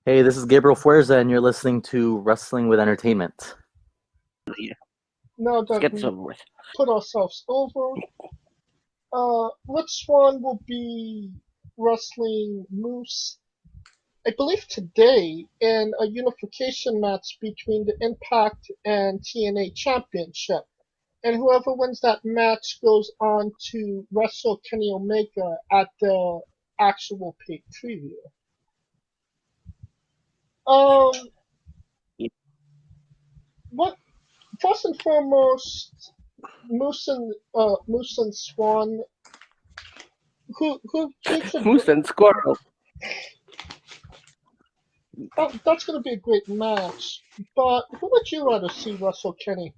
Hey, this is Gabriel Fuerza, and you're listening to Wrestling with Entertainment. Now Let's that get we this over with. put ourselves over, which one will be wrestling Moose? I believe today in a unification match between the Impact and TNA Championship. And whoever wins that match goes on to wrestle Kenny Omega at the actual pay preview. Um, what first and foremost, Moose and Swan. Who should Moose and Squirrel. that's going to be a great match. But who would you rather see wrestle Kenny?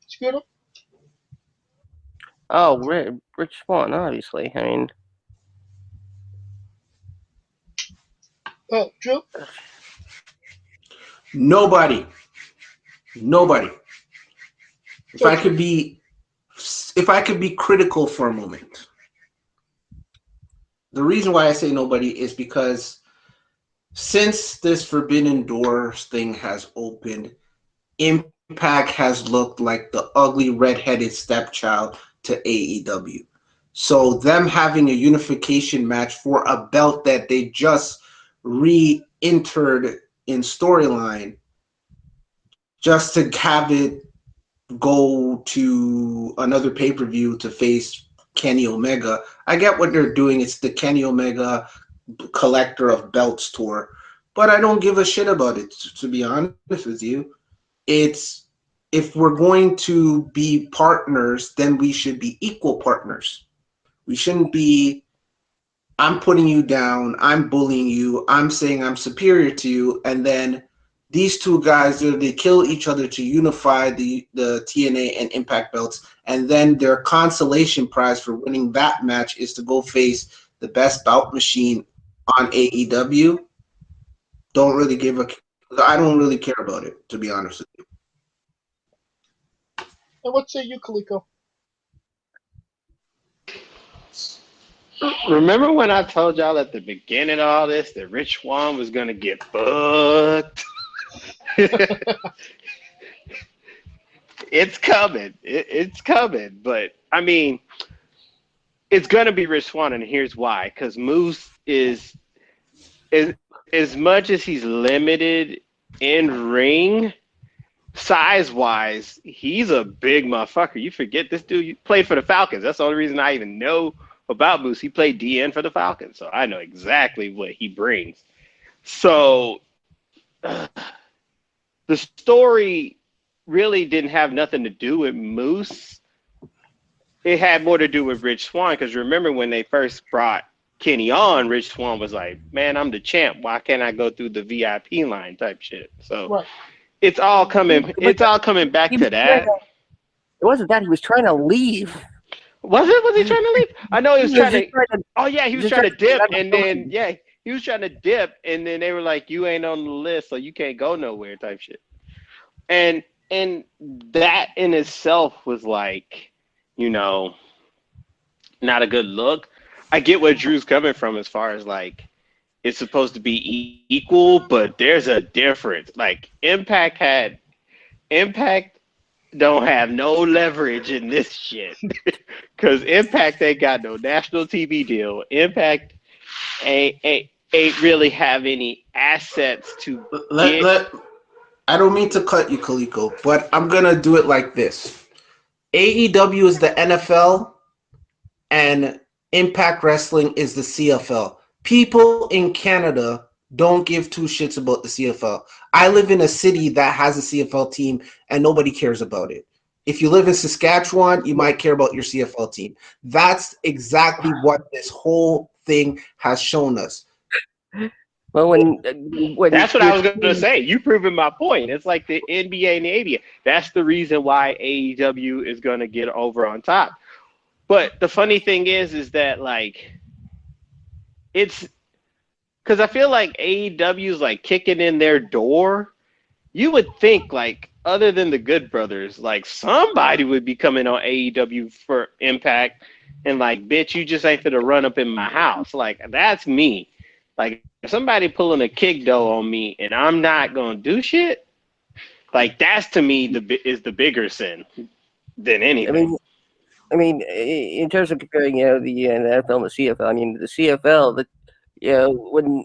Scooter? Oh, Rich Swann, obviously. I mean, Drew? Nobody. If I could be critical for a moment, the reason why I say nobody is because since this Forbidden Doors thing has opened, Impact has looked like the ugly redheaded stepchild to AEW. So them having a unification match for a belt that they just re-entered in storyline, just to have it go to another pay-per-view to face Kenny Omega. I get what they're doing. It's the Kenny Omega Collector of Belts tour. But I don't give a shit about it, to be honest with you. It's, if we're going to be partners, then we should be equal partners. We shouldn't be, I'm putting you down, I'm bullying you, I'm saying I'm superior to you, and then these two guys, they kill each other to unify the TNA and Impact belts, and then their consolation prize for winning that match is to go face the best bout machine on AEW. I don't really care about it, to be honest with you. And what say you, Kaliko? Remember when I told y'all at the beginning of all this that Rich Swann was going to get fucked? It's coming. It's coming. But, I mean, it's going to be Rich Swann, and here's why. Because Moose is as much as he's limited in ring, size-wise, he's a big motherfucker. You forget this dude played for the Falcons. That's the only reason I even know about Moose. He played DN for the Falcons, so I know exactly what he brings. So the story really didn't have nothing to do with Moose. It had more to do with Rich Swann, because remember when they first brought Kenny on, Rich Swann was like, man, I'm the champ. Why can't I go through the VIP line type shit? So Right. it's all coming back to that. It wasn't that. He was trying to leave. Was he trying to leave? I know he was trying to. Oh yeah, he was trying to dip, and then he was trying to dip, and then they were like, "You ain't on the list, so you can't go nowhere," type shit. And that in itself was like, not a good look. I get where Drew's coming from as far as like it's supposed to be equal, but there's a difference. Like Impact don't have no leverage in this shit. Because Impact ain't got no national TV deal. Impact ain't really have any assets to I don't mean to cut you, Kaliko, but I'm going to do it like this. AEW is the NFL, and Impact Wrestling is the CFL. People in Canada don't give two shits about the CFL. I live in a city that has a CFL team, and nobody cares about it. If you live in Saskatchewan, you might care about your CFL team. That's exactly what this whole thing has shown us. Well, when that's what I was going to say. You proving my point. It's like the NBA and the ABA. That's the reason why AEW is going to get over on top. But the funny thing is that like it's because I feel like AEW is like kicking in their door. You would think like other than the Good Brothers, like somebody would be coming on AEW for Impact and like, bitch, you just ain't finna run up in my house. Like that's me. Like if somebody pulling a kick dough on me and I'm not gonna do shit, like that's to me is the bigger sin than anything. I mean, in terms of comparing, the NFL and the CFL. I mean, the CFL, when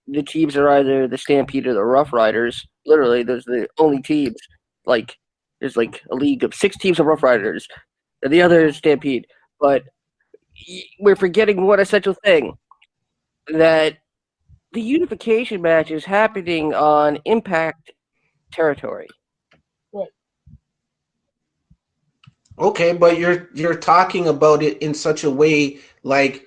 the teams are either the Stampede or the Rough Riders, literally, those are the only teams. Like, there's like a league of 6 teams of Rough Riders, and the other is Stampede. But we're forgetting one essential thing: that the unification match is happening on Impact territory. Okay, but you're talking about it in such a way like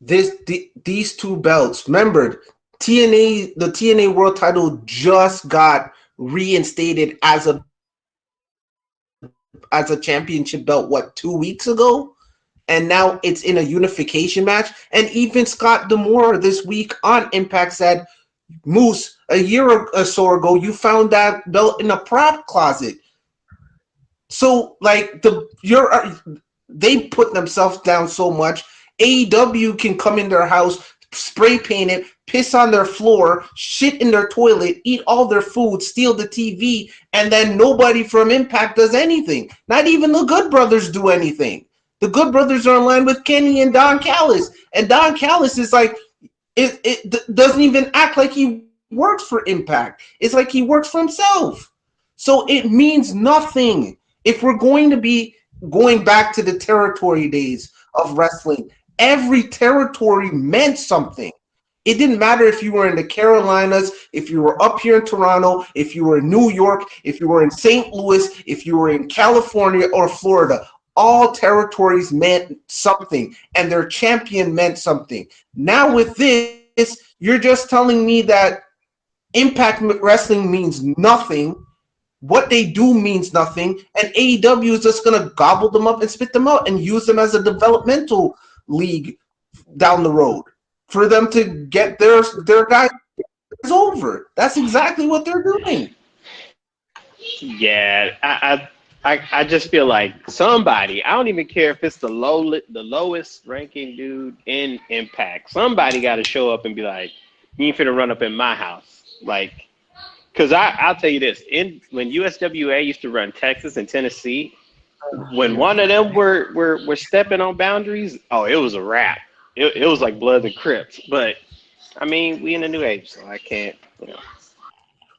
these two belts. Remember, the TNA World Title just got reinstated as a championship belt 2 weeks ago, and now it's in a unification match. And even Scott D'Amore this week on Impact said, "Moose, a year or so ago, you found that belt in a prop closet." So, like, they put themselves down so much. AEW can come in their house, spray paint it, piss on their floor, shit in their toilet, eat all their food, steal the TV, and then nobody from Impact does anything. Not even the Good Brothers do anything. The Good Brothers are in line with Kenny and Don Callis, and Don Callis is like, it doesn't even act like he works for Impact. It's like he works for himself. So it means nothing. If we're going to be going back to the territory days of wrestling, every territory meant something. It didn't matter if you were in the Carolinas, if you were up here in Toronto, if you were in New York, if you were in St. Louis, if you were in California or Florida. All territories meant something, and their champion meant something. Now with this, you're just telling me that Impact Wrestling means nothing. What they do means nothing, and AEW is just going to gobble them up and spit them out and use them as a developmental league down the road for them to get their guys over. That's exactly what they're doing. Yeah, I just feel like somebody, I don't even care if it's the lowest ranking dude in Impact. Somebody got to show up and be like, "You ain't finna run up in my house." Like, because I'll tell you this, when USWA used to run Texas and Tennessee, when one of them were stepping on boundaries, oh, it was a wrap. It was like Blood and Crips. But I mean, we in the new age, so I can't,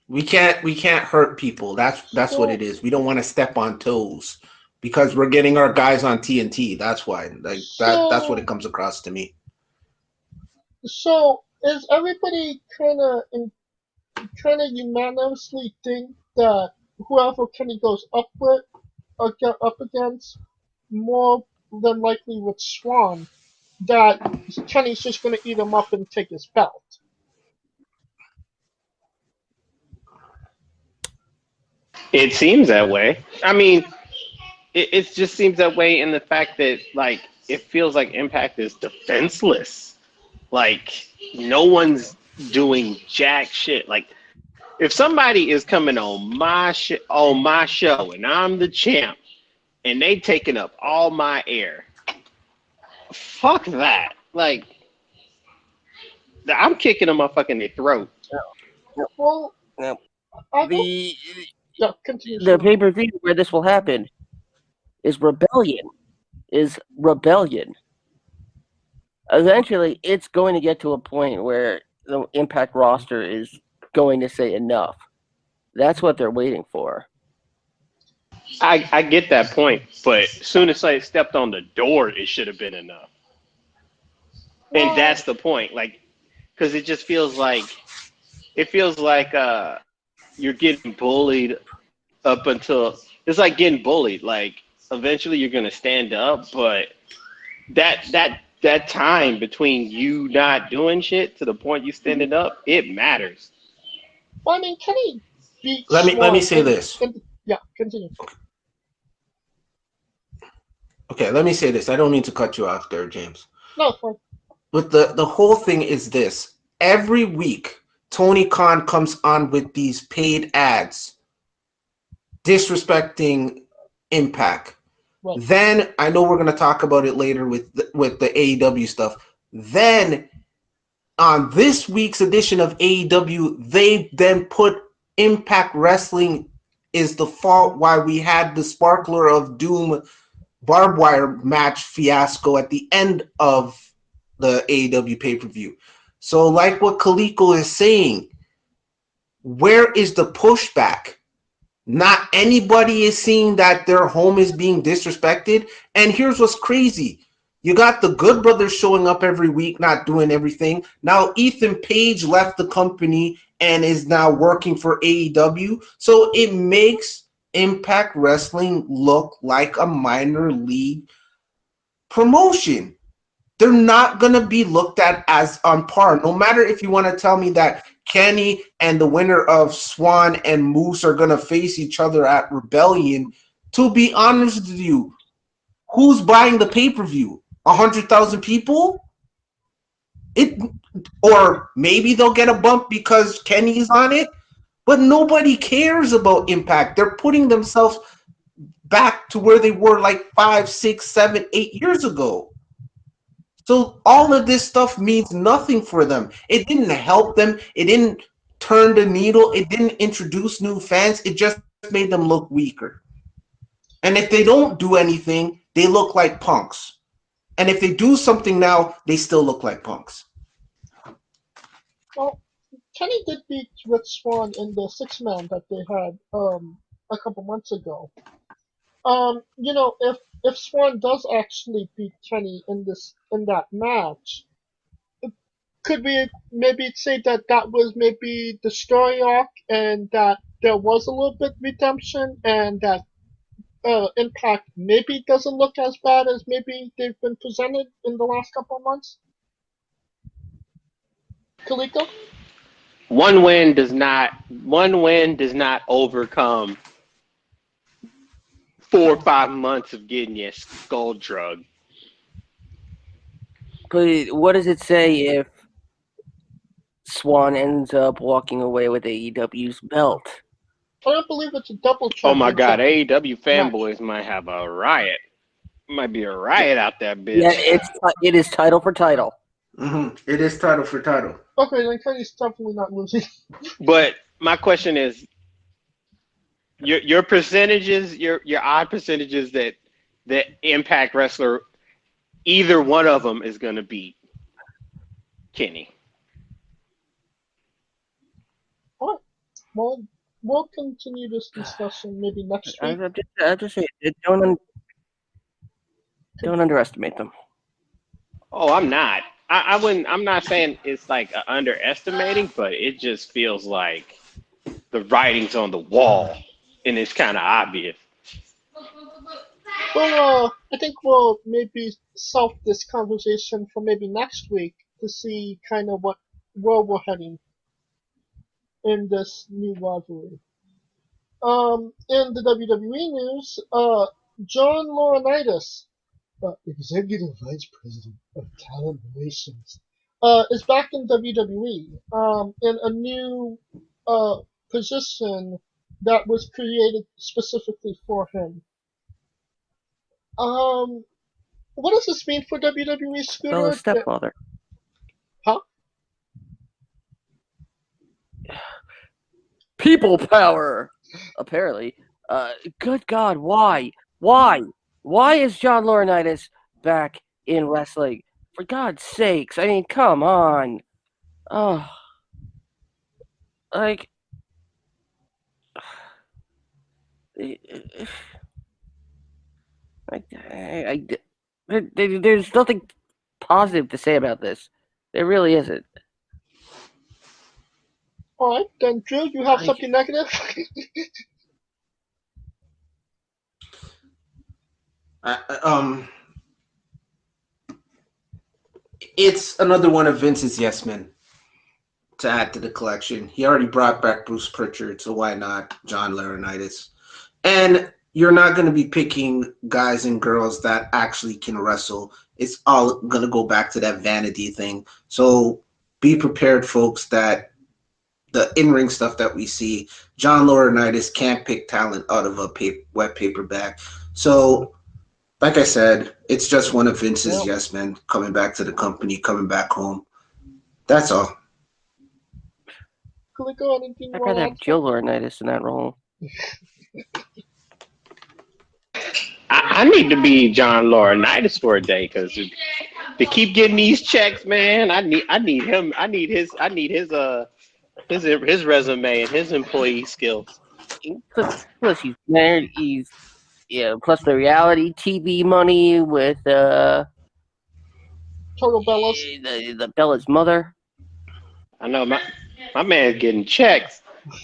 We can't hurt people. That's what it is. We don't want to step on toes because we're getting our guys on TNT. That's why. That's what it comes across to me. So is everybody kind of unanimously think that whoever Kenny goes up with or get up against, more than likely with Swan, that Kenny's just going to eat him up and take his belt? it seems that way. I mean, it just seems that way in the fact that, like, it feels like Impact is defenseless. Like, no one's doing jack shit. Like, if somebody is coming on my show and I'm the champ and they taking up all my air, fuck that. Like, I'm kicking a motherfucker in their throat. Well, Now, continue. the pay-per-view where this will happen is Rebellion. Eventually, it's going to get to a point where the Impact roster is going to say enough. That's what they're waiting for. I get that point, but as soon as I stepped on the door, it should have been enough. And that's the point. Like, because it just feels like you're getting bullied up until it's like getting bullied. Like, eventually you're gonna stand up, but that time between you not doing shit to the point you standing up, it matters. Well, I mean, Kenny beat Let me Swan say this. Yeah, continue. Okay, let me say this. I don't mean to cut you off there, James. No, it's fine. But the whole thing is this. Every week, Tony Khan comes on with these paid ads disrespecting Impact. Right. Then, I know we're going to talk about it later with the AEW stuff. Then, on this week's edition of AEW, they then put Impact Wrestling is the fault why we had the Sparkler of Doom barbed wire match fiasco at the end of the AEW pay-per-view. So like what Kaliko is saying, where is the pushback? Not anybody is seeing that their home is being disrespected. And here's what's crazy. You got the Good Brothers showing up every week, not doing everything. Now Ethan Page left the company and is now working for AEW. So it makes Impact Wrestling look like a minor league promotion. They're not going to be looked at as on par. No matter if you want to tell me that Kenny and the winner of Swan and Moose are going to face each other at Rebellion, to be honest with you, who's buying the pay-per-view? 100,000 people? Or maybe they'll get a bump because Kenny's on it, but nobody cares about Impact. They're putting themselves back to where they were like 5, 6, 7, 8 years ago. So all of this stuff means nothing for them. It didn't help them. It didn't turn the needle. It didn't introduce new fans. It just made them look weaker. And if they don't do anything, they look like punks. And if they do something now, they still look like punks. Well, Kenny did beat Rich Swann in the 6-man that they had a couple months ago. If Swan does actually beat Kenny in that match, could we maybe say that was maybe the story arc and that there was a little bit redemption and that Impact maybe doesn't look as bad as maybe they've been presented in the last couple of months? Kaliko? One win does not overcome 4 or 5 months of getting your skull drugged. But what does it say if Swan ends up walking away with AEW's belt? I don't believe it's a double championship. Oh my God, AEW fanboys might have a riot. Might be a riot out there, bitch. Yeah, it is title for title. Mm-hmm. It is title for title. Okay, then Kenny's definitely not losing. But my question is, your percentages, your odd percentages that Impact wrestler, either one of them is going to beat Kenny. All right. Well, we'll continue this discussion maybe next week. I just say don't underestimate them. Oh, I'm not. I wouldn't. I'm not saying it's like underestimating, but it just feels like the writing's on the wall, and it's kind of obvious. Well, I think we'll maybe solve this conversation for maybe next week to see kind of where we're heading in this new rivalry. In the WWE news, John Laurinaitis, Executive Vice President of Talent Relations, is back in WWE in a new position that was created specifically for him. What does this mean for WWE, Scooter? Bella's stepfather. Huh? People power, apparently. Good God, why? Why is John Laurinaitis back in wrestling? For God's sakes, I mean, come on. Oh, like, there's nothing positive to say about this. There really isn't. All right, then, Drew, you have something negative? It's another one of Vince's yes men to add to the collection. He already brought back Bruce Pritchard, so why not John Laurinaitis? And you're not going to be picking guys and girls that actually can wrestle. It's all going to go back to that vanity thing. So be prepared, folks, that the in-ring stuff that we see, John Laurinaitis can't pick talent out of a wet paper bag. So, like I said, it's just one of Vince's yes men coming back to the company, coming back home. That's all. Coleco, anything you I'd want rather to have Joe Laurinaitis in that role. I need to be John Laurinaitis for a day because to keep getting these checks, man, I need him. I need his resume and his employee skills. Plus, he's married. Plus the reality TV money with Total Bellas? the Bella's mother. I know my man's getting checks.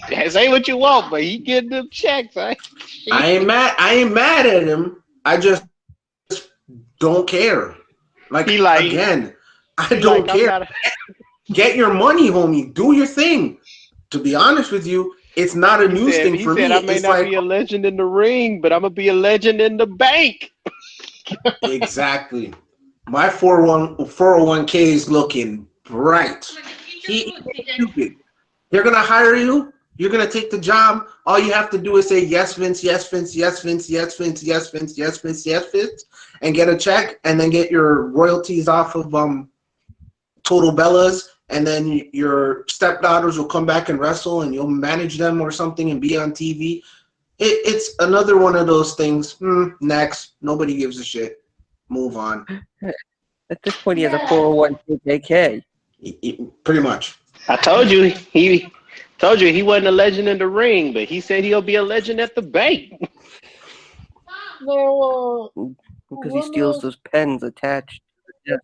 Say what you want, but he getting them checks. I ain't mad at him. I just don't care. Again, I don't care. Get your money, homie. Do your thing. To be honest with you, it's not a news thing for me. He said, I may not be a legend in the ring, but I'm going to be a legend in the bank. Exactly. My 401k is looking bright. He's stupid. They're going to hire you. You're going to take the job. All you have to do is say, yes, Vince, yes, Vince, yes, Vince, yes, Vince, yes, Vince, yes, Vince, yes, Vince, and get a check, and then get your royalties off of Total Bellas, and then your stepdaughters will come back and wrestle, and you'll manage them or something and be on TV. It's another one of those things. Next. Nobody gives a shit. Move on. At this point, he has a 401k. Pretty much. I told you he wasn't a legend in the ring, but he said he'll be a legend at the bank. No, because he steals those pens attached to the desk.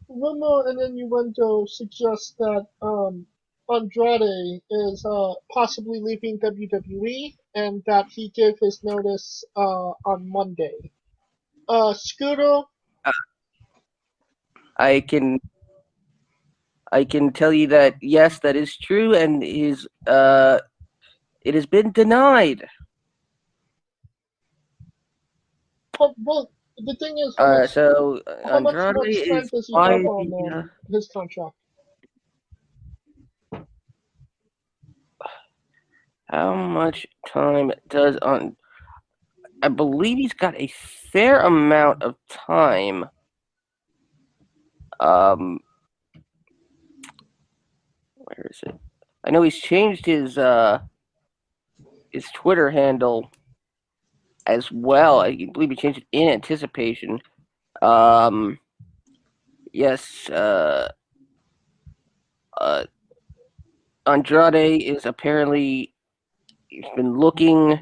Rumor and innuendo suggest that Andrade is possibly leaving WWE and that he gave his notice on Monday. Scooter? I can tell you that yes, that is true, and it has been denied. Well, the thing is, how much more time does he have on his contract? How much time does on? I believe he's got a fair amount of time. Where is it? I know he's changed his Twitter handle as well. I believe he changed it in anticipation. Yes. Andrade is apparently he's been looking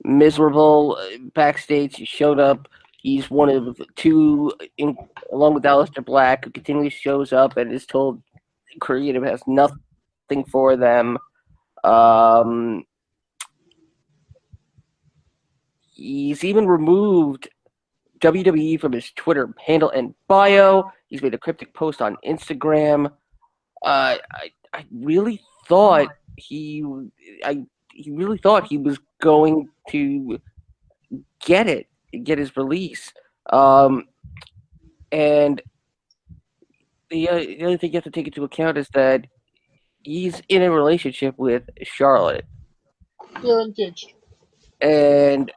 miserable backstage. He showed up. He's one of two, along with Aleister Black, who continually shows up and is told creative has nothing for them. He's even removed WWE from his Twitter handle and bio. He's made a cryptic post on Instagram. I really thought he really thought he was going to get his release. And the other thing you have to take into account is that he's in a relationship with Charlotte. They're engaged. And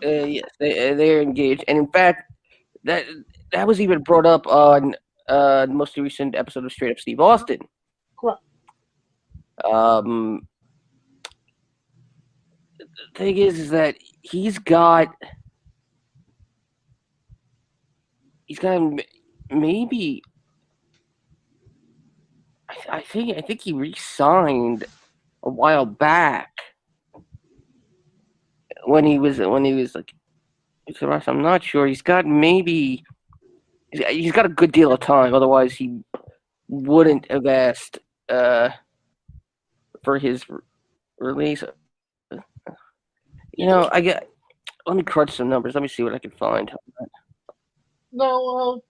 yes, they're engaged. And in fact, that was even brought up on the most recent episode of Straight Up Steve Austin. Correct. The thing is that he's got maybe I think he re-signed a while back when he was like, I'm not sure. He's got a good deal of time. Otherwise, he wouldn't have asked for his release. Let me crunch some numbers. Let me see what I can find. No,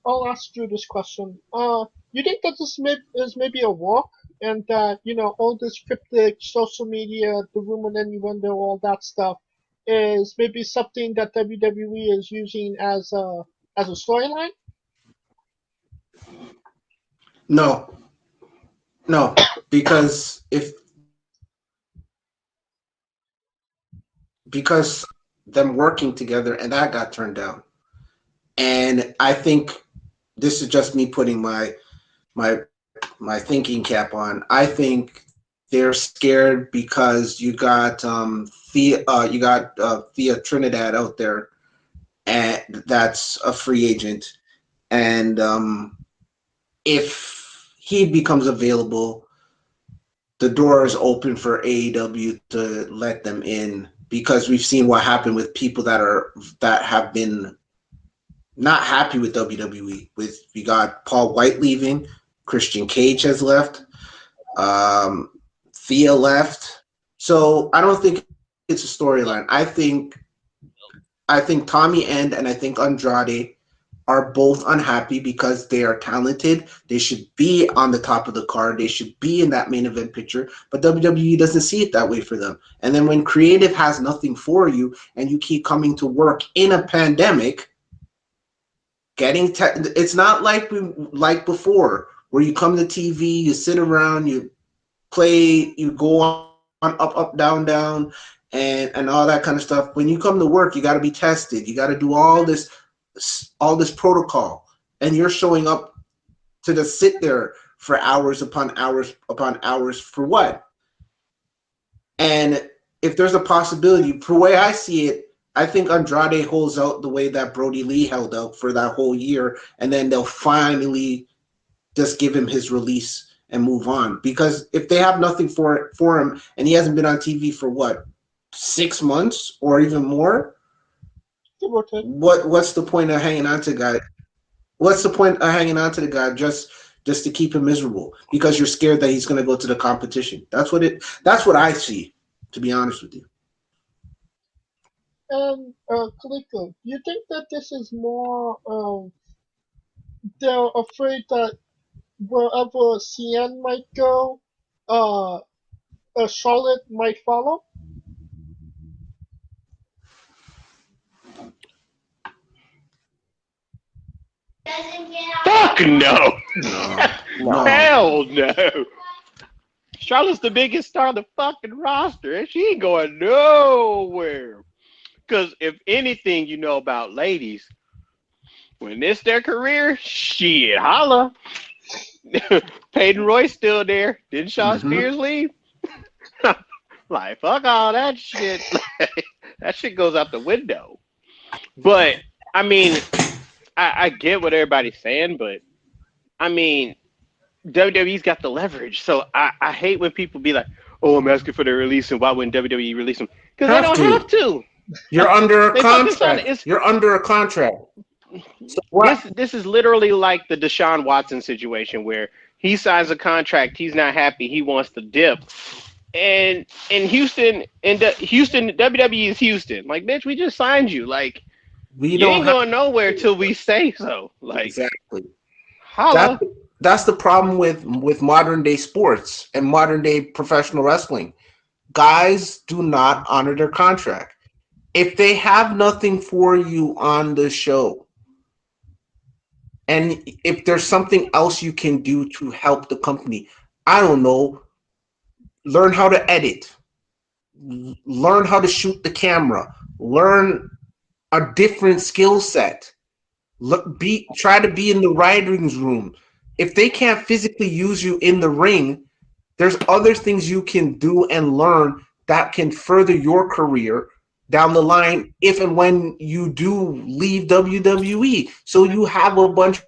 I'll ask you this question. You think that this is maybe a walk, and that all this cryptic social media, the rumor and innuendo, all that stuff, is maybe something that WWE is using as a storyline? No, because them working together, and that got turned down. And I think this is just me putting my thinking cap on. I think they're scared because you got Thea Trinidad out there, and that's a free agent, and if he becomes available, the door is open for AEW to let them in, because we've seen what happened with people that have been not happy with WWE. We got Paul White leaving, Christian Cage has left, Thea left. So I don't think it's a storyline. I think Tommy End and I think Andrade are both unhappy because they are talented. They should be on the top of the card. They should be in that main event picture. But WWE doesn't see it that way for them. And then when creative has nothing for you and you keep coming to work in a pandemic, it's not like before where you come to TV, you sit around, you play, you go on up, down, down, and all that kind of stuff. When you come to work, you got to be tested. You got to do all this protocol, and you're showing up to just sit there for hours upon hours upon hours for what? And if there's a possibility, for the way I see it, I think Andrade holds out the way that Brody Lee held out for that whole year, and then they'll finally just give him his release and move on. Because if they have nothing for him, and he hasn't been on TV for what, 6 months or even more, what's the point of hanging on to the guy? What's the point of hanging on to the guy just to keep him miserable? Because you're scared that he's going to go to the competition. That's what I see, to be honest with you. And Kaliko, you think that this is more they're afraid that wherever CN might go, Charlotte might follow? Fuck no. No. Hell no. Charlotte's the biggest star on the fucking roster, and she ain't going nowhere. Because if anything you know about ladies, when it's their career, shit, holla. Peyton Royce still there. Didn't Shawn Spears leave? Like, fuck all that shit. That shit goes out the window. But, I mean, I get what everybody's saying, but, I mean, WWE's got the leverage. So I hate when people be like, oh, I'm asking for their release, and why wouldn't WWE release them? Because they don't have to. You're under a contract. You're under a contract. So this is literally like the Deshaun Watson situation where he signs a contract, he's not happy, he wants to dip. And in Houston, WWE is Houston. Like, bitch, we just signed you. Like, you ain't going nowhere till we say so. Like, exactly. Holla. That's the problem with modern day sports and modern day professional wrestling. Guys do not honor their contract. If they have nothing for you on the show, and if there's something else you can do to help the company, I don't know, learn how to edit, learn how to shoot the camera, learn a different skill set, try to be in the writers' room. If they can't physically use you in the ring, there's other things you can do and learn that can further your career down the line if and when you do leave WWE. So you have a bunch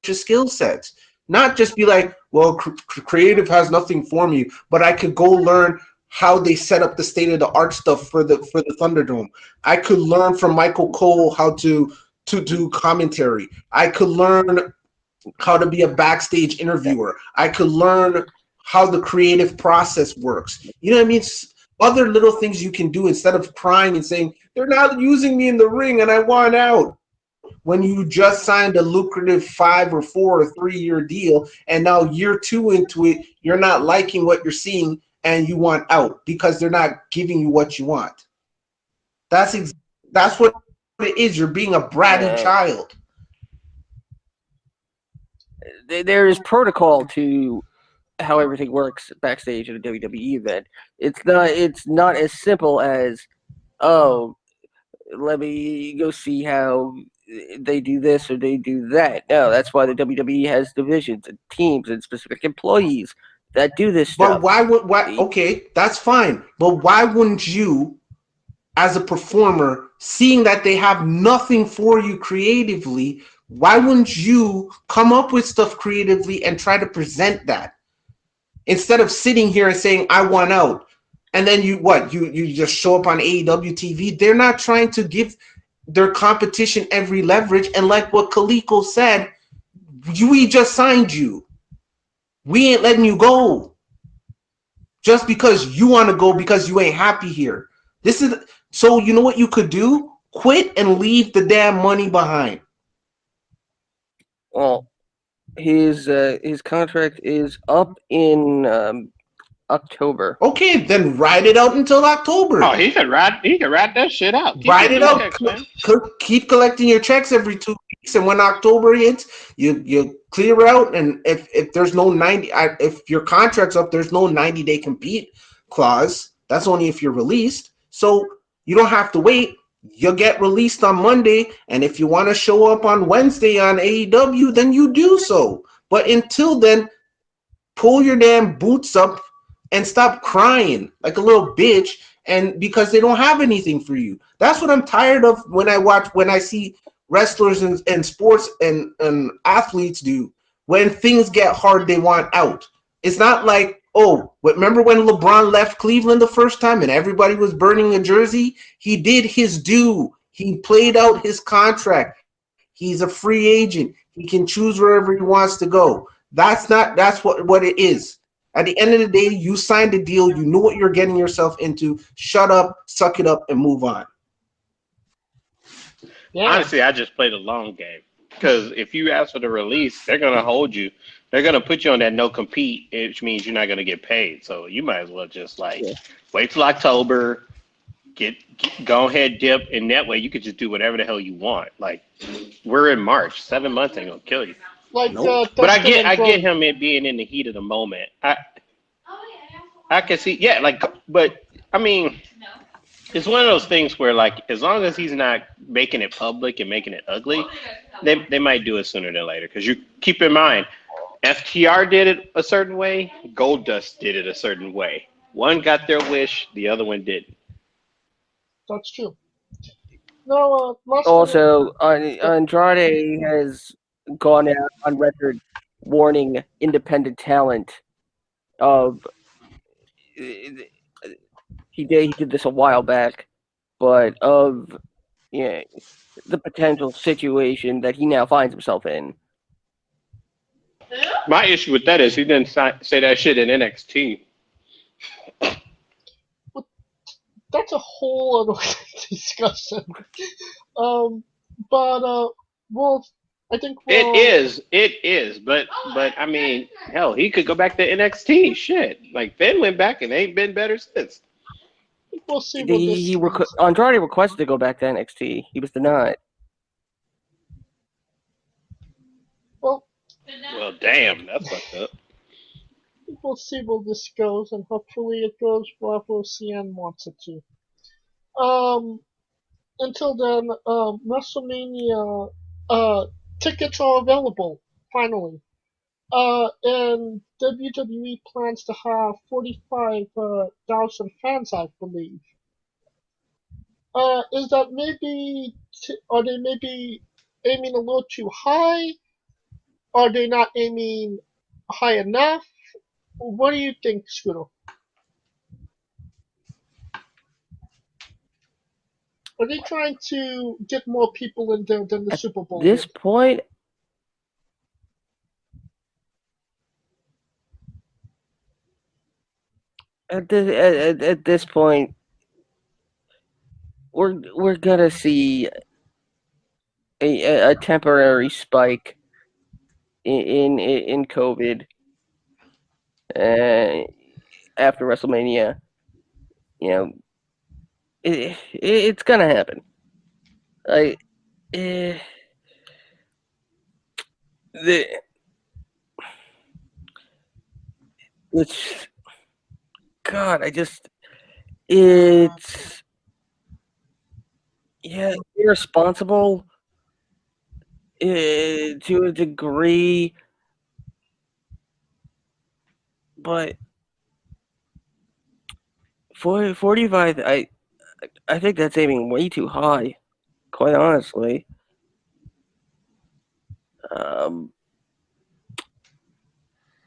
of skill sets. Not just be like, well, creative has nothing for me, but I could go learn how they set up the state-of-the-art stuff for the Thunderdome. I could learn from Michael Cole how to do commentary. I could learn how to be a backstage interviewer. I could learn how the creative process works. You know what I mean? Other little things you can do instead of crying and saying, they're not using me in the ring and I want out. When you just signed a lucrative 5 or 4 or 3 year deal, and now year 2 into it, you're not liking what you're seeing and you want out because they're not giving you what you want. That's what it is. You're being a bratty child. There is protocol to how everything works backstage at a WWE event. It's not as simple as, oh, let me go see how they do this or they do that. No, that's why the WWE has divisions and teams and specific employees that do this stuff. But okay, that's fine. But why wouldn't you, as a performer, seeing that they have nothing for you creatively, why wouldn't you come up with stuff creatively and try to present that? Instead of sitting here and saying, I want out. And then you just show up on AEW TV. They're not trying to give their competition every leverage. And like what Kaliko said, we just signed you. We ain't letting you go. Just because you want to go because you ain't happy here. So you know what you could do? Quit and leave the damn money behind. Well, his contract is up in October. Okay, then ride it out until October. Oh, he can ride that shit out. Ride it out. Keep collecting your checks every 2 weeks, and when October hits, you clear out. And if there's no if your contract's up, there's no 90-day compete clause. That's only if you're released. So you don't have to wait. You'll get released on Monday, and if you want to show up on Wednesday on AEW, then you do so. But until then, pull your damn boots up and stop crying like a little bitch, and because they don't have anything for you. That's what I'm tired of when I see wrestlers and sports and athletes do. When things get hard, they want out. It's not like, remember when LeBron left Cleveland the first time and everybody was burning a jersey? He did his due. He played out his contract. He's a free agent. He can choose wherever he wants to go. That's what it is. At the end of the day, you signed a deal. You knew what you're getting yourself into. Shut up, suck it up, and move on. Yeah. Honestly, I just play the long game. Because if you ask for the release, they're going to hold you. They're going to put you on that no compete, which means you're not going to get paid. So you might as well just wait till October, go ahead, dip, and that way you could just do whatever the hell you want. Like, we're in March. 7 months ain't going to kill you. Nope. But I get him it being in the heat of the moment. I can see, but I mean, it's one of those things where as long as he's not making it public and making it ugly, they might do it sooner than later. Because you keep in mind, FTR did it a certain way, Goldust did it a certain way. One got their wish, the other one didn't. That's true. No, also, Andrade has gone out on record warning independent talent of he did this a while back, but of the potential situation that he now finds himself in. My issue with that is he didn't say that shit in NXT. That's a whole other discussion. I think it is, but I mean, hell, he could go back to NXT. Shit, Finn went back and ain't been better since. We'll see. Andrade requested to go back to NXT. He was denied. Well, damn, that's fucked up. We'll see where this goes, and hopefully it goes wherever CN wants it to. Until then, WrestleMania tickets are available, finally. And WWE plans to have 45,000 fans, I believe. Is that maybe, are they maybe aiming a little too high? Are they not aiming high enough? What do you think, Scooter? Are they trying to get more people in there than the Super Bowl? At this point, at this point, we're gonna see a temporary spike in COVID after WrestleMania. It's gonna happen. It's irresponsible to a degree, but 45, I think that's aiming way too high, quite honestly.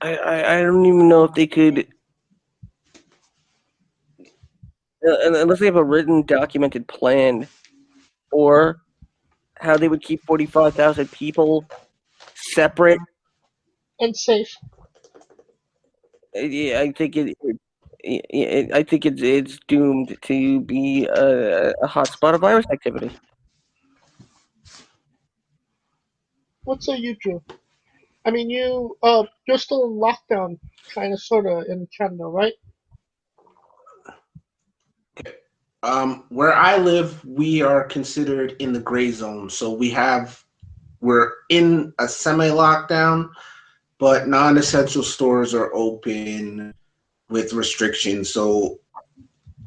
I don't even know if they could, unless they have a written, documented plan, or how they would keep 45,000 people separate. And safe. Yeah, I think I think it's doomed to be a hotspot of virus activity. What say you, Drew? I mean, you're still in lockdown, kind of, sort of, in Canada, right? Where I live, we are considered in the gray zone. So we're in a semi-lockdown, but non-essential stores are open with restrictions. So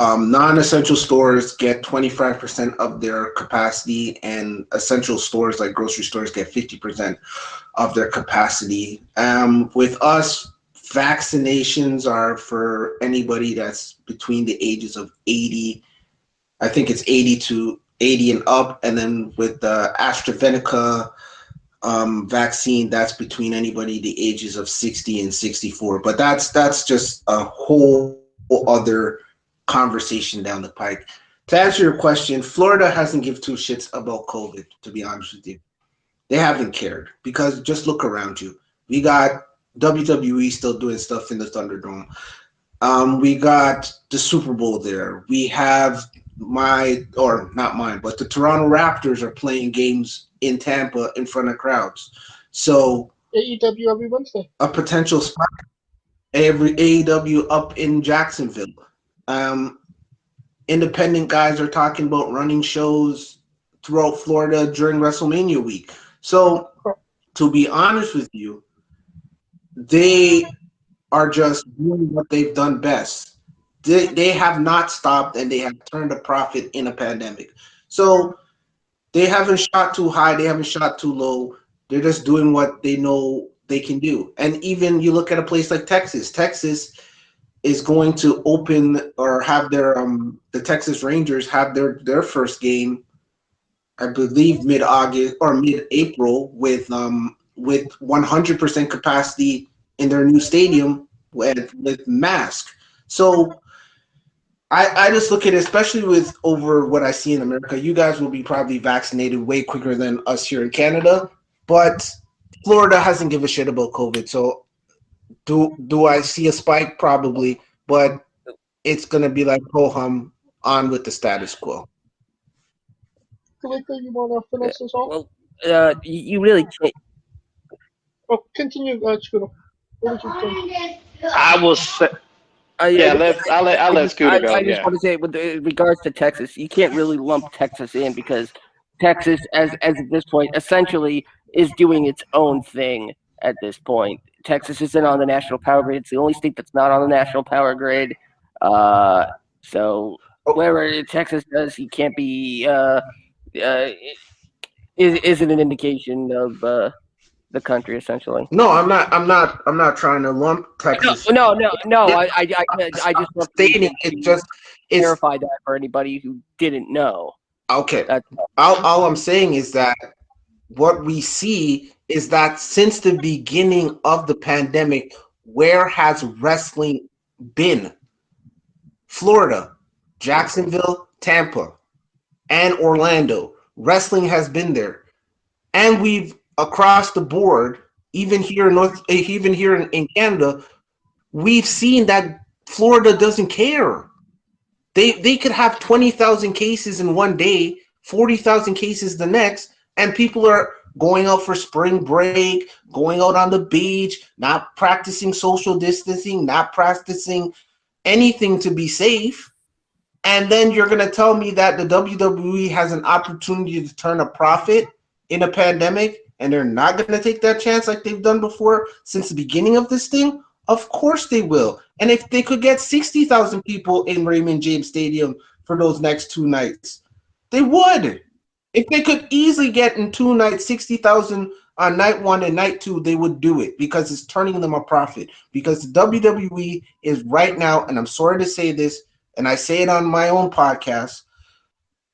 non-essential stores get 25% of their capacity, and essential stores like grocery stores get 50% of their capacity. With us, vaccinations are for anybody that's between the ages of 80. I think it's 80 and up, and then with the AstraZeneca vaccine, that's between anybody the ages of 60 and 64. But that's just a whole other conversation down the pike. To answer your question, Florida hasn't given two shits about COVID, to be honest with you. They haven't cared, because just look around you. We got WWE still doing stuff in the Thunderdome. We got the Super Bowl there. We have not mine, but the Toronto Raptors are playing games in Tampa in front of crowds. So AEW every Wednesday. A potential spot, every AEW up in Jacksonville. Independent guys are talking about running shows throughout Florida during WrestleMania week. So, to be honest with you, they are just doing what they've done best. They have not stopped, and they have turned a profit in a pandemic. So they haven't shot too high, they haven't shot too low. They're just doing what they know they can do. And even you look at a place like Texas. Texas is going to open, or have their the Texas Rangers have their first game, I believe mid-August or mid-April, with 100% capacity in their new stadium with mask. So I just look at it, especially with over what I see in America. You guys will be probably vaccinated way quicker than us here in Canada, but Florida hasn't given a shit about COVID. So do I see a spike? Probably, but it's gonna be like ho hum on with the status quo. Kalika, you want to finish this off? Well, you really can't. Oh, continue, Scooter. What would you think? I will say, I'll let Scooter go. I just want to say, with regards to Texas, you can't really lump Texas in, because Texas, as at this point, essentially is doing its own thing at this point. Texas isn't on the national power grid. It's the only state that's not on the national power grid. So whatever Texas does, he can't be isn't an indication of the country, essentially. No, I'm not trying to lump Texas. No. I just want stating it's clarify that for anybody who didn't know. Okay. All I'm saying is that what we see is that since the beginning of the pandemic, where has wrestling been? Florida, Jacksonville, Tampa, and Orlando. Wrestling has been there. And we've across the board, even here in Canada, we've seen that Florida doesn't care. They could have 20,000 cases in one day, 40,000 cases the next, and people are going out for spring break, going out on the beach, not practicing social distancing, not practicing anything to be safe. And then you're going to tell me that the WWE has an opportunity to turn a profit in a pandemic, and they're not going to take that chance like they've done before since the beginning of this thing? Of course they will. And if they could get 60,000 people in Raymond James Stadium for those next 2 nights, they would. If they could easily get in 2 nights 60,000 on night 1 and night 2, they would do it because it's turning them a profit. Because the WWE is right now, and I'm sorry to say this, and I say it on my own podcast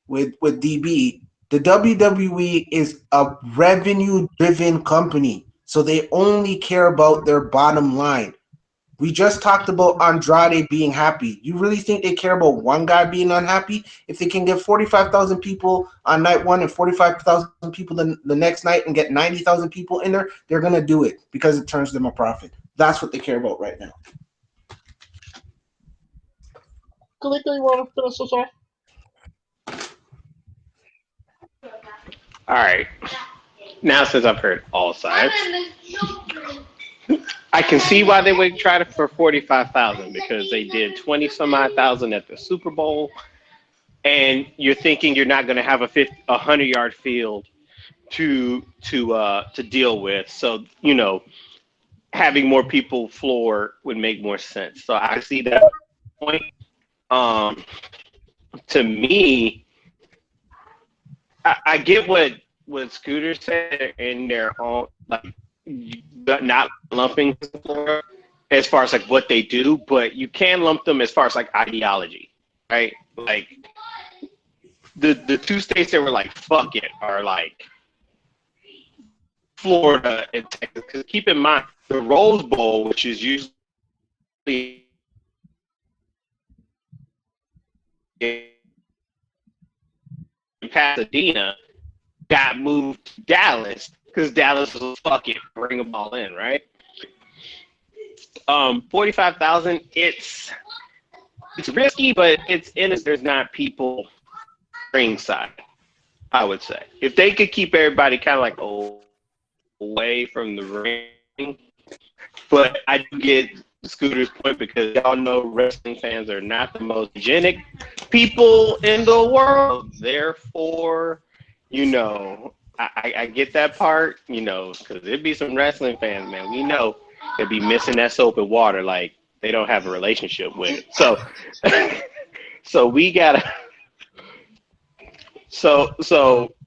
with DB, the WWE is a revenue-driven company, so they only care about their bottom line. We just talked about Andrade being happy. You really think they care about one guy being unhappy? If they can get 45,000 people on night 1 and 45,000 people the next night and get 90,000 people in there, they're going to do it because it turns them a profit. That's what they care about right now. Kalika, you want to finish us off? All right. Now, since I've heard all sides, I can see why they would try to for 45,000 because they did 20 some odd thousand at the Super Bowl, and you're thinking you're not going to have a 100-yard field to deal with. So having more people floor would make more sense. So I see that point. To me, I get what Scooter said in their own, like, not lumping as far as like what they do, but you can lump them as far as like ideology, right? Like the 2 states that were like fuck it are like Florida and Texas. Because keep in mind the Rose Bowl, which is usually in Pasadena, got moved to Dallas because Dallas was fuck it, bring them all in, right? 45,000. It's risky, but it's in it. There's not people ringside. I would say if they could keep everybody kind of like away from the ring, but I do get Scooter's point because y'all know wrestling fans are not the most hygienic people in the world. Therefore, I get that part, because there'd be some wrestling fans, man. We know they'd be missing that soap and water like they don't have a relationship with it. So we gotta. So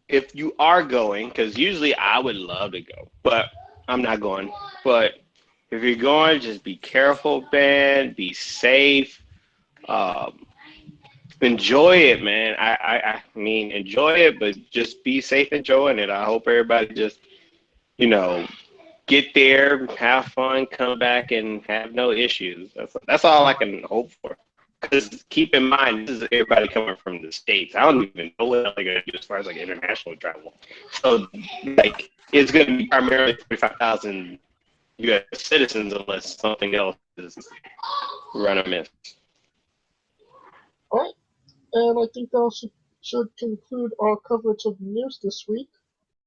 if you are going, because usually I would love to go, but I'm not going. But if you're going, just be careful, man. Be safe. Enjoy it, man. I mean, enjoy it, but just be safe enjoying it. I hope everybody just, get there, have fun, come back, and have no issues. That's all I can hope for. Because keep in mind, this is everybody coming from the States. I don't even know what they're going to do as far as like international travel. So, like, it's going to be primarily 45,000 U.S. citizens unless something else is run amiss. All right. And I think that should conclude our coverage of the news this week.